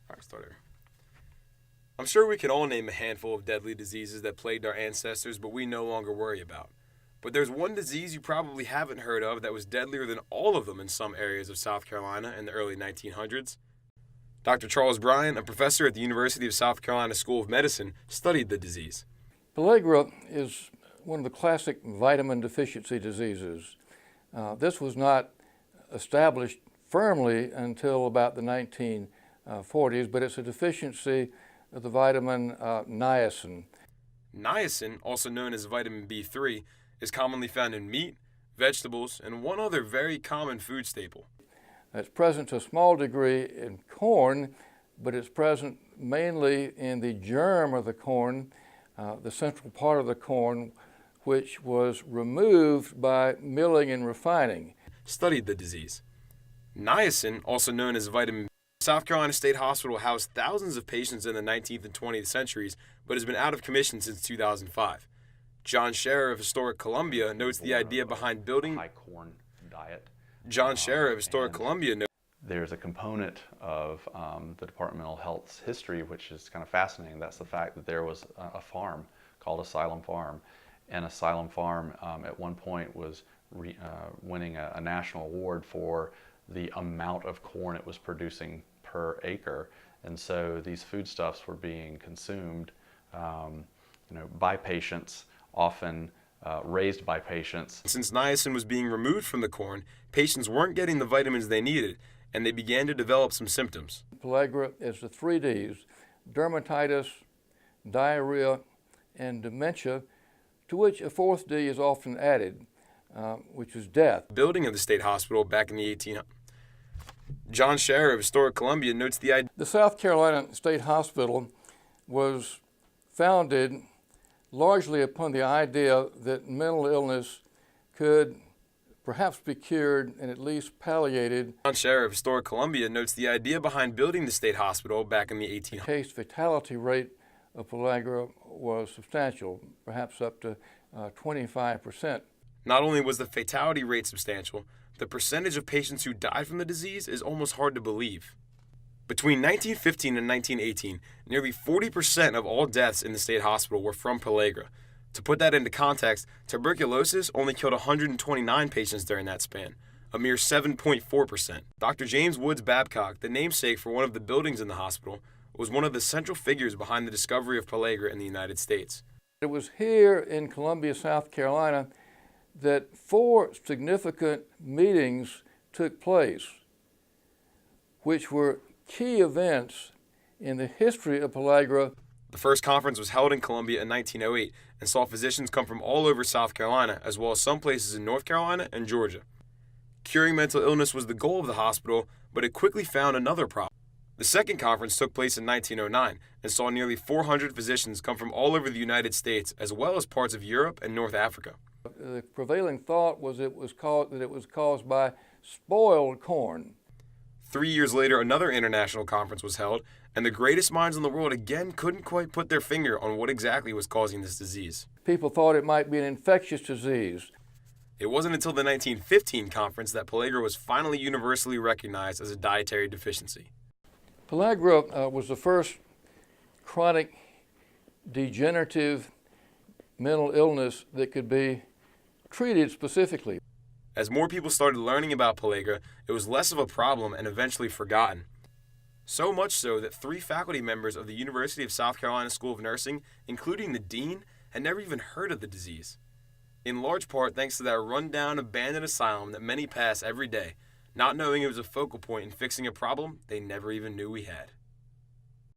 All right, start over. I'm sure we can all name a handful of deadly diseases that plagued our ancestors, but we no longer worry about. But there's one disease you probably haven't heard of that was deadlier than all of them in some areas of South Carolina in the early 1900s. Dr. Charles Bryan, a professor at the University of South Carolina School of Medicine, studied the disease. Pellagra is one of the classic vitamin deficiency diseases. This was not established firmly until about the 1940s, but it's a deficiency of the vitamin niacin. Niacin, also known as vitamin B3, is commonly found in meat, vegetables, and one other very common food staple. It's present to a small degree in corn, but it's present mainly in the germ of the corn, the central part of the corn, which was removed by milling and refining. Studied the disease. Niacin, also known as vitamin B, South Carolina State Hospital housed thousands of patients in the 19th and 20th centuries, but has been out of commission since 2005. John Scherer of Historic Columbia notes the idea behind building high corn diet. John Scherer of Historic Columbia notes There's a component of the Departmental Health's history which is kind of fascinating. That's the fact that there was a farm called Asylum Farm, and Asylum Farm at one point was winning a national award for the amount of corn it was producing per acre, and so these foodstuffs were being consumed, by patients, often raised by patients. Since niacin was being removed from the corn, patients weren't getting the vitamins they needed, and they began to develop some symptoms. Pellagra is the 3 Ds: dermatitis, diarrhea, and dementia, to which a 4th D is often added, which is death. Building of the state hospital back in the 1800s. John Scherer of Historic Columbia notes the idea. The South Carolina State Hospital was founded largely upon the idea that mental illness could perhaps be cured and at least palliated. John Scherer of Historic Columbia notes the idea behind building the state hospital back in the 1800s. The case fatality rate of pellagra was substantial, perhaps up to 25%. Not only was the fatality rate substantial, the percentage of patients who died from the disease is almost hard to believe. Between 1915 and 1918, nearly 40% of all deaths in the state hospital were from pellagra. To put that into context, tuberculosis only killed 129 patients during that span, a mere 7.4%. Dr. James Woods Babcock, the namesake for one of the buildings in the hospital, was one of the central figures behind the discovery of pellagra in the United States. It was here in Columbia, South Carolina, that 4 significant meetings took place, which were key events in the history of pellagra. The first conference was held in Columbia in 1908 and saw physicians come from all over South Carolina, as well as some places in North Carolina and Georgia. Curing mental illness was the goal of the hospital, but it quickly found another problem. The second conference took place in 1909 and saw nearly 400 physicians come from all over the United States, as well as parts of Europe and North Africa. The prevailing thought was that it was caused by spoiled corn. 3 years later, another international conference was held, and the greatest minds in the world again couldn't quite put their finger on what exactly was causing this disease. People thought it might be an infectious disease. It wasn't until the 1915 conference that pellagra was finally universally recognized as a dietary deficiency. Pellagra was the first chronic degenerative mental illness that could be treated specifically. As more people started learning about pellagra, it was less of a problem and eventually forgotten. So much so that 3 faculty members of the University of South Carolina School of Nursing, including the dean, had never even heard of the disease. In large part thanks to that run-down, abandoned asylum that many pass every day, not knowing it was a focal point in fixing a problem they never even knew we had.